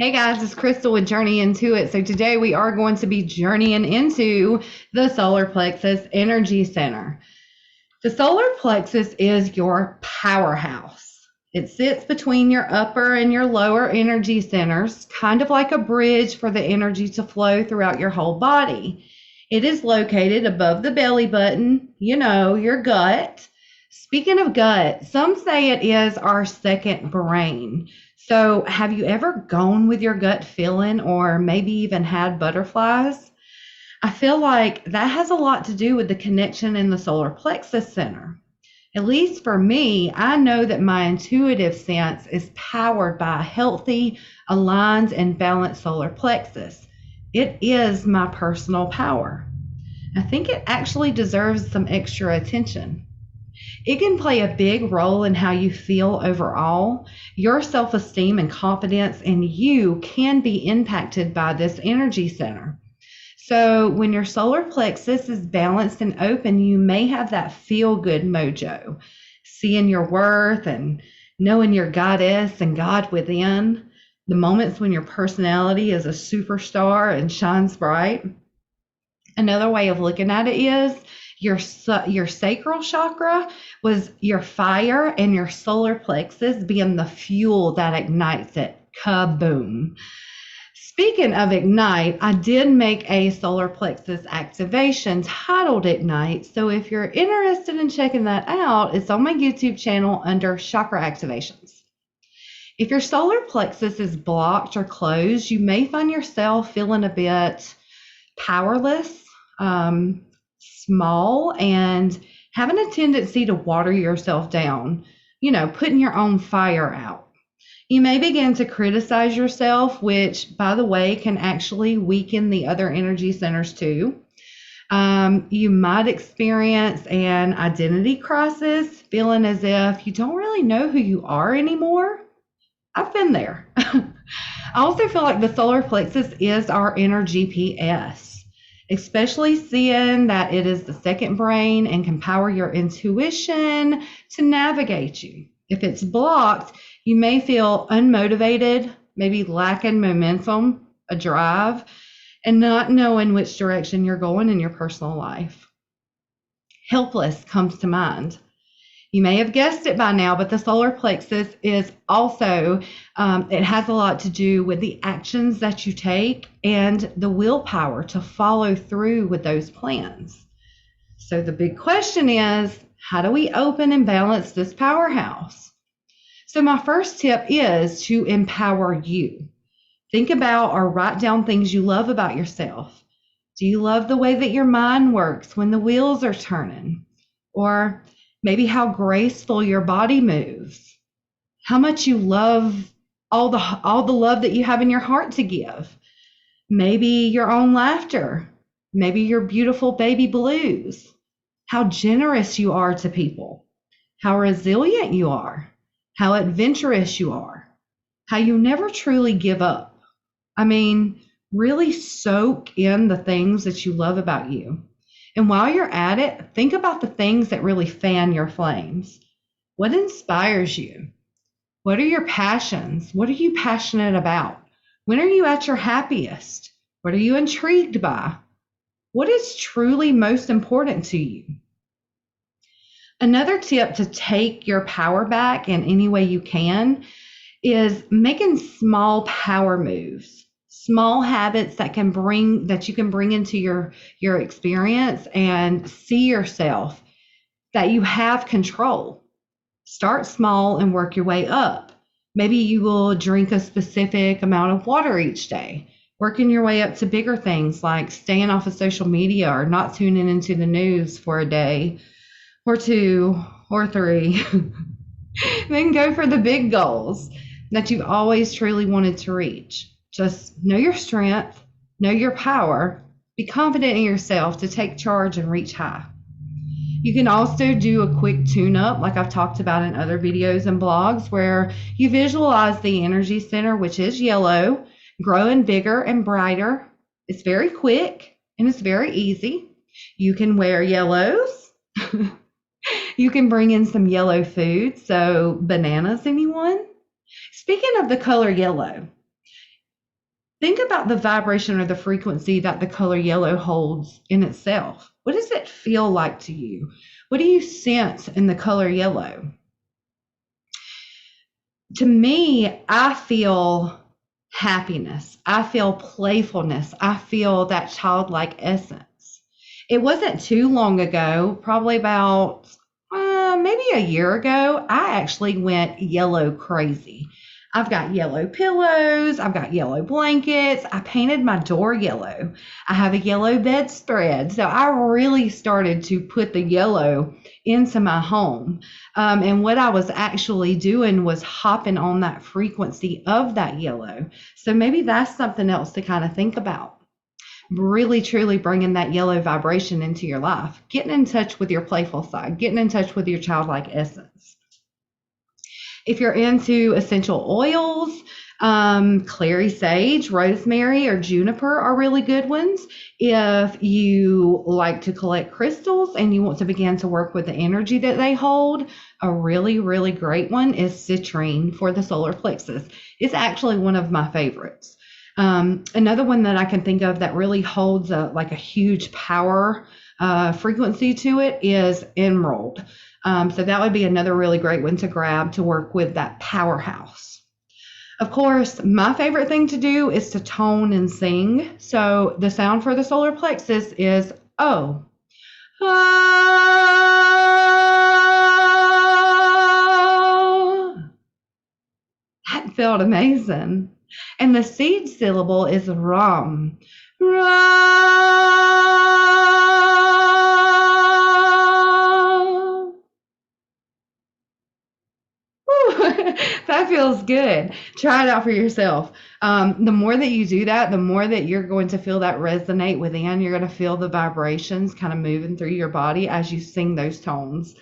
Hey guys, it's Crystal with Journey Into It. So today we are going to be journeying into the solar plexus energy center. The solar plexus is your powerhouse. It sits between your upper and your lower energy centers, kind of like a bridge for the energy to flow throughout your whole body. It is located above the belly button, your gut. Speaking of gut, some say it is our second brain. So, have you ever gone with your gut feeling or maybe even had butterflies? I feel like that has a lot to do with the connection in the solar plexus center. At least for me, I know that my intuitive sense is powered by a healthy, aligned, and balanced solar plexus. It is my personal power. I think it actually deserves some extra attention. It can play a big role in how you feel overall. Your self esteem and confidence in you can be impacted by this energy center. So, when your solar plexus is balanced and open, you may have that feel good mojo, seeing your worth and knowing your goddess and God within, the moments when your personality is a superstar and shines bright. Another way of looking at it is your sacral chakra was your fire and your solar plexus being the fuel that ignites it. Kaboom. Speaking of ignite, I did make a solar plexus activation titled Ignite. So if you're interested in checking that out, it's on my YouTube channel under Chakra Activations. If your solar plexus is blocked or closed, you may find yourself feeling a bit powerless, small, and having a tendency to water yourself down, putting your own fire out. You may begin to criticize yourself, which, by the way, can actually weaken the other energy centers too. You might experience an identity crisis, feeling as if you don't really know who you are anymore. I've been there. I also feel like the solar plexus is our inner GPS, especially seeing that it is the second brain and can power your intuition to navigate you. If it's blocked, you may feel unmotivated, maybe lacking momentum, a drive, and not knowing which direction you're going in your personal life. Helpless comes to mind. You may have guessed it by now, but the solar plexus is also, it has a lot to do with the actions that you take and the willpower to follow through with those plans. So the big question is, how do we open and balance this powerhouse? So my first tip is to empower you. Think about or write down things you love about yourself. Do you love the way that your mind works when the wheels are turning? Or maybe how graceful your body moves, how much you love all the love that you have in your heart to give. Maybe your own laughter, maybe your beautiful baby blues, how generous you are to people, how resilient you are, how adventurous you are, how you never truly give up. I mean, really soak in the things that you love about you. And while you're at it, think about the things that really fan your flames. What inspires you? What are your passions? What are you passionate about? When are you at your happiest? What are you intrigued by? What is truly most important to you? Another tip to take your power back in any way you can is making small power moves. Small habits that you can bring into your experience and see yourself that you have control. Start small and work your way up. Maybe you will drink a specific amount of water each day, working your way up to bigger things like staying off of social media or not tuning into the news for a day or two or three. Then go for the big goals that you've always truly wanted to reach. Just know your strength, know your power, be confident in yourself to take charge and reach high. You can also do a quick tune-up like I've talked about in other videos and blogs where you visualize the energy center, which is yellow, growing bigger and brighter. It's very quick and it's very easy. You can wear yellows. You can bring in some yellow food, so bananas, anyone? Speaking of the color yellow, Think about the vibration or the frequency that the color yellow holds in itself. What does it feel like to you? What do you sense in the color yellow? To me, I feel happiness. I feel playfulness. I feel that childlike essence. It wasn't too long ago, probably about maybe a year ago, I actually went yellow crazy. I've got yellow pillows. I've got yellow blankets. I painted my door yellow. I have a yellow bedspread. So I really started to put the yellow into my home. And what I was actually doing was hopping on that frequency of that yellow. So maybe that's something else to kind of think about. Really, truly bringing that yellow vibration into your life, getting in touch with your playful side, getting in touch with your childlike essence. If you're into essential oils, clary sage, rosemary, or juniper are really good ones. If you like to collect crystals and you want to begin to work with the energy that they hold, a really, really great one is citrine for the solar plexus. It's actually one of my favorites. Another one that I can think of that really holds a huge power frequency to it is emerald. So that would be another really great one to grab to work with that powerhouse. Of course, my favorite thing to do is to tone and sing. So the sound for the solar plexus is O. That felt amazing. And the seed syllable is Ram. Ram. That feels good. Try it out for yourself. The more that you do that, the more that you're going to feel that resonate within. You're going to feel the vibrations kind of moving through your body as you sing those tones.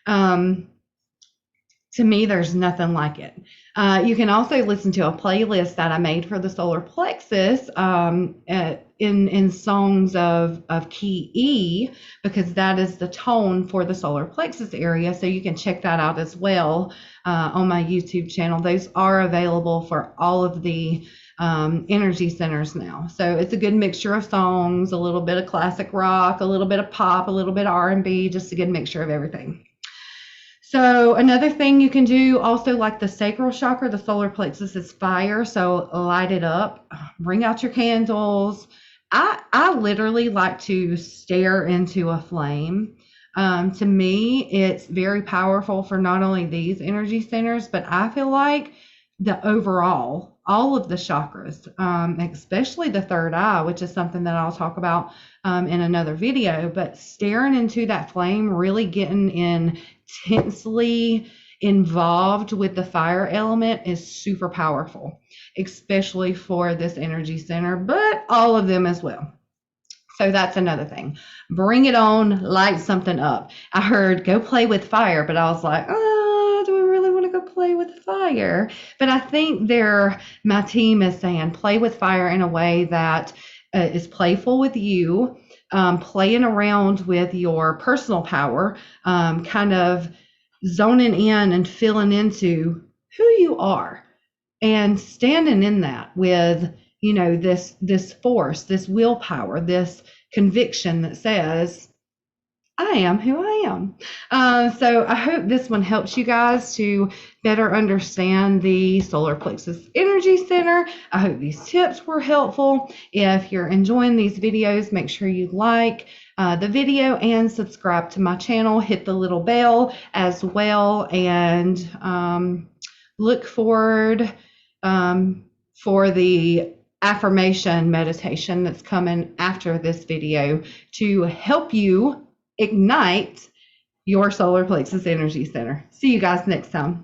To me, there's nothing like it. You can also listen to a playlist that I made for the solar plexus in songs of key E, because that is the tone for the solar plexus area. So you can check that out as well on my YouTube channel. Those are available for all of the energy centers now. So it's a good mixture of songs, a little bit of classic rock, a little bit of pop, a little bit of R&B, just a good mixture of everything. So another thing you can do also, like the sacral chakra, the solar plexus is fire. So light it up, bring out your candles. I literally like to stare into a flame. To me, it's very powerful for not only these energy centers, but I feel like the overall, all of the chakras, especially the third eye, which is something that I'll talk about in another video, but staring into that flame, really getting intensely involved with the fire element is super powerful, especially for this energy center, but all of them as well. So that's another thing. Bring it on, light something up. I heard go play with fire, but I was like, do we really want to go play with fire? But I think my team is saying play with fire in a way that is playful with you, playing around with your personal power, kind of zoning in and feeling into who you are and standing in that with, this force, this willpower, this conviction that says, I am who I am. So I hope this one helps you guys to better understand the solar plexus energy center. I hope these tips were helpful. If you're enjoying these videos, make sure you like the video and subscribe to my channel. Hit the little bell as well, and look forward for the affirmation meditation that's coming after this video to help you ignite your solar plexus energy center. See you guys next time.